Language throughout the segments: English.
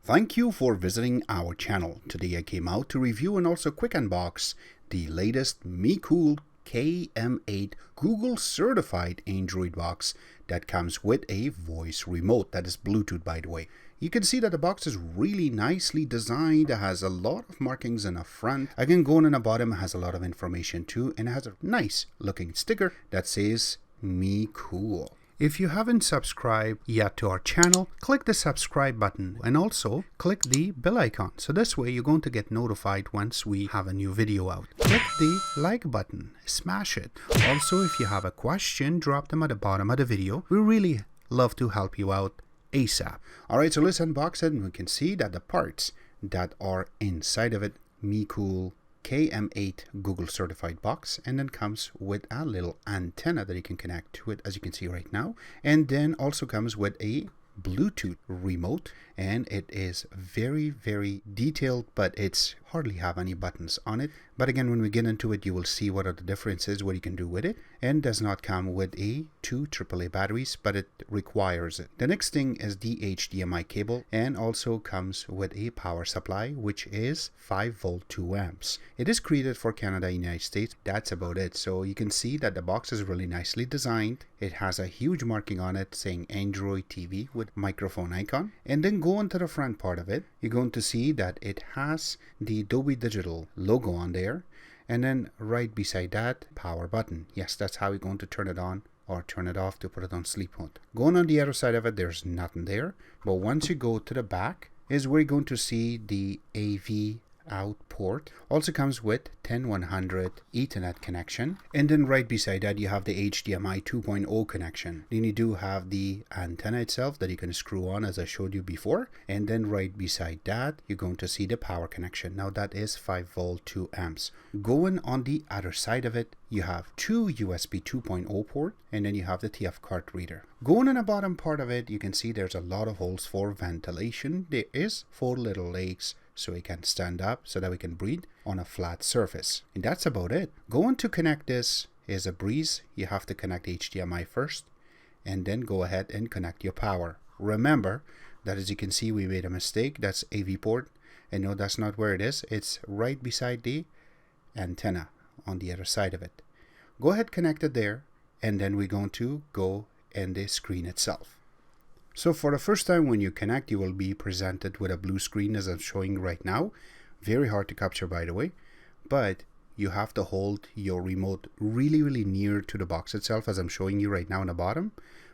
Thank you for visiting our channel. Today I came out to review and also quick unbox the latest MECOOL KM8 Google certified Android box that comes with a voice remote. That is Bluetooth, by the way. You can see that the box is really nicely designed. It has a lot of markings in the front. Again, going on the bottom, it has a lot of information too, and it has a nice looking sticker that says MECOOL. If you haven't subscribed yet to our channel, click the subscribe button and also click the bell icon. So this way you're going to get notified once we have a new video out. Click the like button, smash it. Also, if you have a question, drop them at the bottom of the video. We really love to help you out ASAP. Alright, so let's unbox it and we can see that the parts that are inside of it, MECOOL KM8 Google certified box, and then comes with a little antenna that you can connect to it, as you can see right now, and then also comes with a Bluetooth remote, and it is very detailed, but it's hardly have any buttons on it. But again, when we get into it, you will see what are the differences, what you can do with it, and does not come with two AAA batteries, but it requires it. The next thing is the HDMI cable, and also comes with a power supply, which is 5 volt 2 amps. It is created for Canada and United States. That's about it. So you can see that the box is really nicely designed. It has a huge marking on it saying Android TV with microphone icon. And then go into the front part of it, you're going to see that it has the Dolby Digital logo on there, and then right beside that, power button. Yes, that's how you're going to turn it on or turn it off to put it on sleep mode. Going on the other side of it, there's nothing there, but once you go to the back is where you're going to see the AV out port. Also comes with 10100 Ethernet connection, and then right beside that you have the HDMI 2.0 connection. Then you do have the antenna itself that you can screw on, as I showed you before, and then right beside that you're going to see the power connection. Now that is 5 volt 2 amps. Going on the other side of it, you have two USB 2.0 port, and then you have the TF card reader. Going on the bottom part of it, you can see there's a lot of holes for ventilation. There is 4 little legs so we can stand up so that we can breathe on a flat surface. And that's about it. Going to connect this is a breeze. You have to connect HDMI first and then go ahead and connect your power. Remember that, as you can see, we made a mistake. That's AV port, and no, that's not where it is. It's right beside the antenna on the other side of it. Go ahead, connect it there, and then we're going to go in the screen itself. So for the first time when you connect, you will be presented with a blue screen as I'm showing right now. Very hard to capture, by the way, but you have to hold your remote really near to the box itself, as I'm showing you right now on the bottom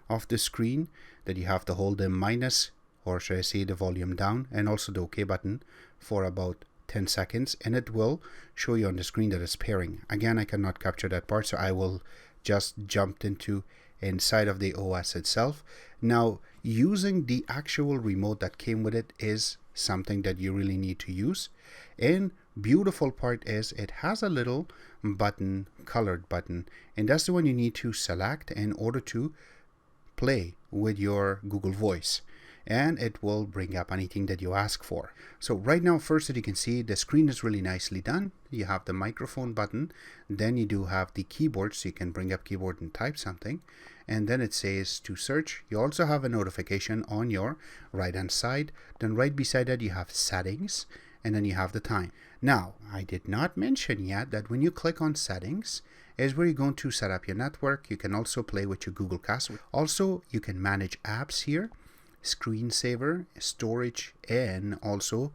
of the screen, that you have to hold the minus, or should I say the volume down, and also the OK button for about 10 seconds, and it will show you on the screen that it's pairing. Again, I cannot capture that part, so I will just jump into inside of the OS itself. Now, using the actual remote that came with it is something that you really need to use. And beautiful part is it has a little button, colored button, and that's the one you need to select in order to play with your Google Voice, and it will bring up anything that you ask for. So right now, first, as you can see, the screen is really nicely done. You have the microphone button, then you do have the keyboard, so you can bring up keyboard and type something, and then it says to search. You also have a notification on your right hand side. Then right beside that you have settings, and then you have the time. Now, I did not mention yet that when you click on settings is where you're going to set up your network. You can also play with your Google Cast. Also, you can manage apps here, screensaver, storage, and also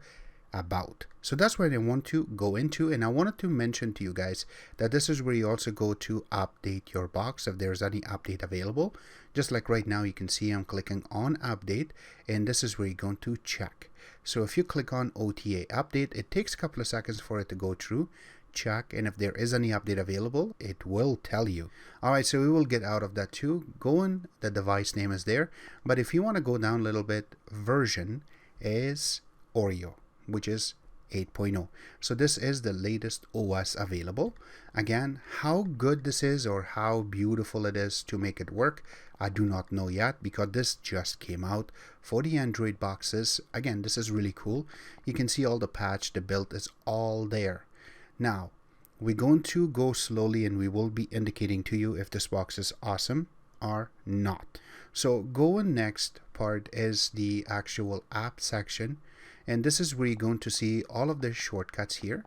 about. So that's where I want to go into, and I wanted to mention to you guys that this is where you also go to update your box if there's any update available. Just like right now, you can see I'm clicking on update, and this is where you're going to check. So if you click on OTA update, it takes a couple of seconds for it to go through, check, and if there is any update available, it will tell you. Alright, so we will get out of that too. Going, the device name is there, but if you want to go down a little bit, version is OREO, which is 8.0. So this is the latest OS available. Again, how good this is or how beautiful it is to make it work, I do not know yet, because this just came out for the Android boxes. Again, this is really cool. You can see all the patch, the build is all there. Now, we're going to go slowly and we will be indicating to you if this box is awesome are not. So going next part is the actual app section, and this is where you're going to see all of the shortcuts here.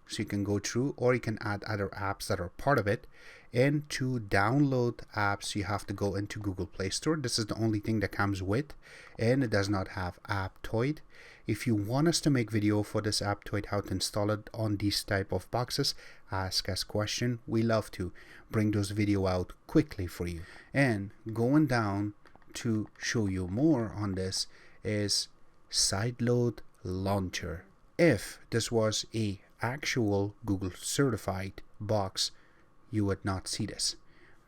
So you can go through, or you can add other apps that are part of it. And to download apps, you have to go into Google Play Store. This is the only thing that comes with, and it does not have Aptoide. If you want us to make video for this Aptoide, how to install it on these type of boxes, ask us question. We love to bring those video out quickly for you. And going down to show you more on this is Sideload Launcher. If this was a actual Google certified box, you would not see this.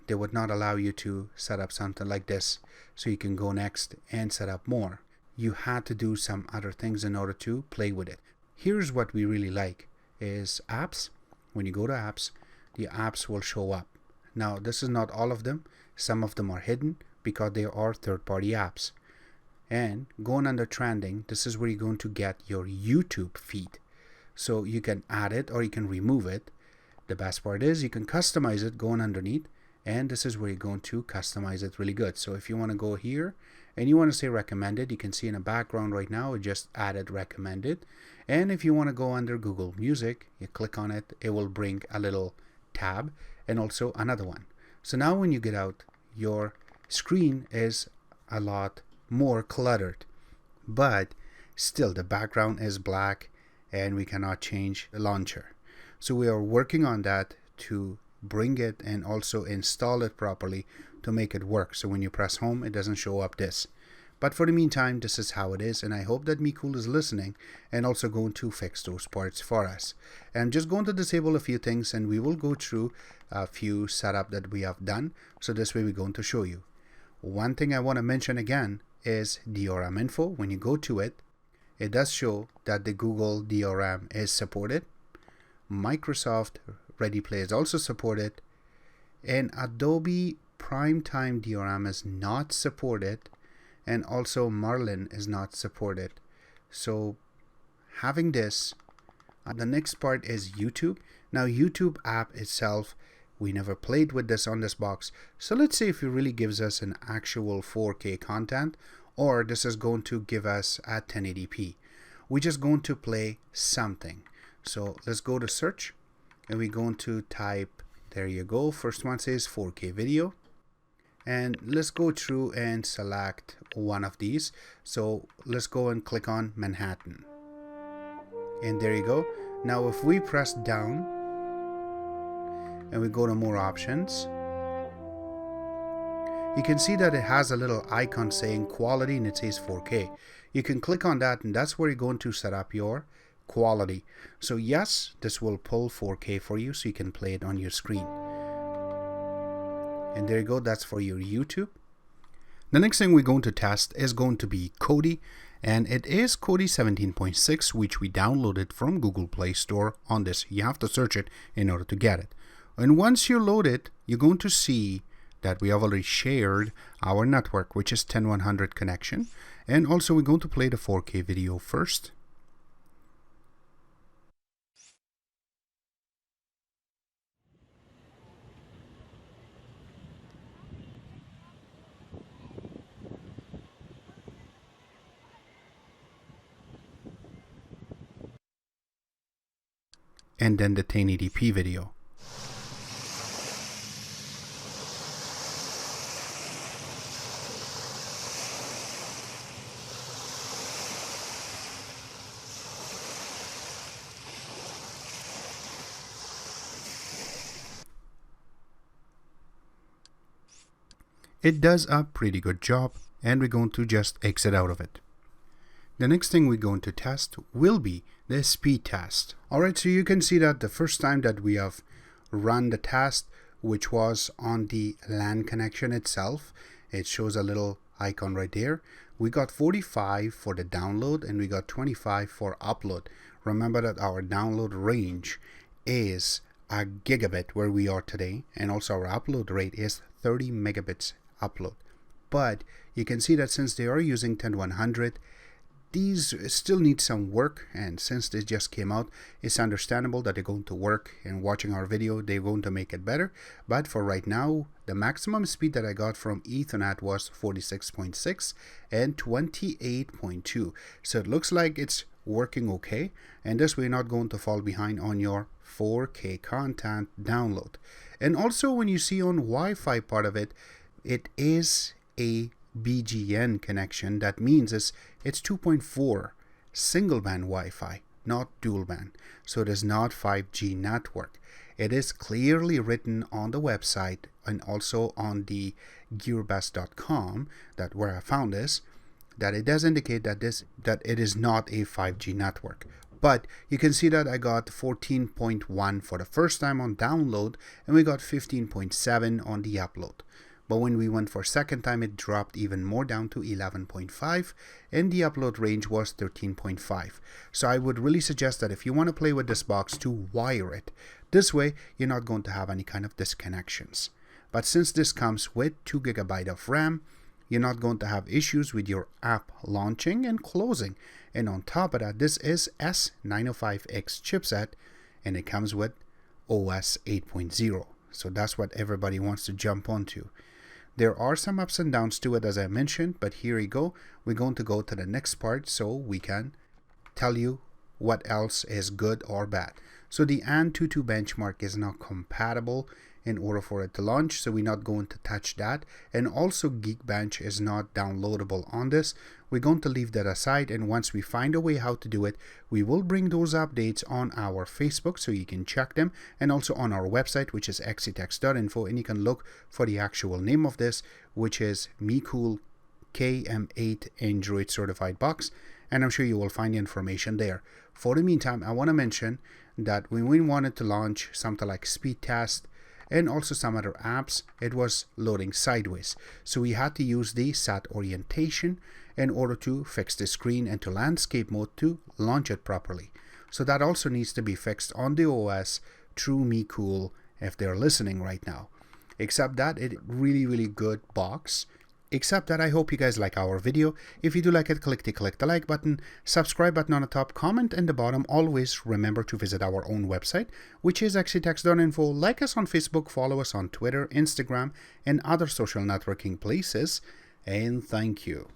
They would not allow you to set up something like this, so you can go next and set up more. You had to do some other things in order to play with it. Here's what we really like is apps. When you go to apps, the apps will show up. Now this is not all of them. Some of them are hidden because they are third-party apps. And going under trending, this is where you're going to get your YouTube feed. So you can add it or you can remove it. The best part is you can customize it going underneath, and this is where you're going to customize it really good. So if you want to go here and you want to say recommended, you can see in the background right now it just added recommended. And if you want to go under Google Music, you click on it, it will bring a little tab and also another one. So now when you get out, your screen is a lot more cluttered, but still the background is black and we cannot change the launcher. So we are working on that to bring it and also install it properly to make it work. So when you press home, it doesn't show up this. But for the meantime, this is how it is, and I hope that MECOOL is listening and also going to fix those parts for us. And I'm just going to disable a few things, and we will go through a few setup that we have done. So this way we're going to show you. One thing I want to mention again is DRM info. When you go to it, it does show that the Google DRM is supported. Microsoft Ready Play is also supported, and Adobe Primetime DRM is not supported, and also Marlin is not supported. So having this, the next part is YouTube. Now YouTube app itself, we never played with this on this box. So let's say if it really gives us an actual 4K content, or this is going to give us at 1080p. We're just going to play something. So let's go to search, and we're going to type, there you go, first one says 4K video. And let's go through and select one of these. So let's go and click on Manhattan. And there you go. Now if we press down and we go to more options, you can see that it has a little icon saying quality and it says 4K. You can click on that, and that's where you're going to set up your quality. So yes, this will pull 4K for you so you can play it on your screen. And there you go, that's for your YouTube. The next thing we're going to test is going to be Kodi, and it is Kodi 17.6, which we downloaded from Google Play Store on this. You have to search it in order to get it. And once you load it, you're going to see that we have already shared our network, which is 10100 connection. And also we're going to play the 4K video first. And then the 1080p video. It does a pretty good job, and we're going to just exit out of it. The next thing we're going to test will be the speed test. Alright, so you can see that the first time that we have run the test, which was on the LAN connection itself, it shows a little icon right there. We got 45 for the download and we got 25 for upload. Remember that our download range is a gigabit where we are today, and also our upload rate is 30 megabits upload. But you can see that since they are using 10100, these still need some work, and since they just came out, it's understandable that they're going to work, and watching our video they're going to make it better. But for right now, the maximum speed that I got from Ethernet was 46.6 and 28.2, so it looks like it's working okay, and this way you're not going to fall behind on your 4K content download. And also, when you see on Wi-Fi part of it, it is a BGN connection. That means it's 2.4 single band Wi-Fi, not dual band. So it is not 5G network. It is clearly written on the website and also on the Gearbest.com, that where I found this, that it does indicate that it is not a 5G network. But you can see that I got 14.1 for the first time on download, and we got 15.7 on the upload. But when we went for second time, it dropped even more down to 11.5, and the upload range was 13.5. So I would really suggest that if you want to play with this box, to wire it. This way, you're not going to have any kind of disconnections. But since this comes with 2 GB of RAM, you're not going to have issues with your app launching and closing. And on top of that, this is S905X chipset, and it comes with OS 8.0. So that's what everybody wants to jump onto. There are some ups and downs to it, as I mentioned, but here we go. We're going to go to the next part so we can tell you what else is good or bad. So the AnTuTu benchmark is not compatible in order for it to launch, so we're not going to touch that. And also Geekbench is not downloadable on this. We're going to leave that aside, and once we find a way how to do it, we will bring those updates on our Facebook so you can check them, and also on our website, which is xctex.info, and you can look for the actual name of this, which is MECOOL KM8 Android certified box, and I'm sure you will find the information there. For the meantime, I want to mention that when we wanted to launch something like speed test and also some other apps, it was loading sideways. So we had to use the sat orientation in order to fix the screen into landscape mode to launch it properly. So that also needs to be fixed on the OS through MECOOL if they're listening right now. Except that, it really good box. Except that I hope you guys like our video. If you do like it, click the like button, subscribe button on the top, comment in the bottom. Always remember to visit our own website, which is xctex.info. Like us on Facebook, follow us on Twitter, Instagram, and other social networking places. And thank you.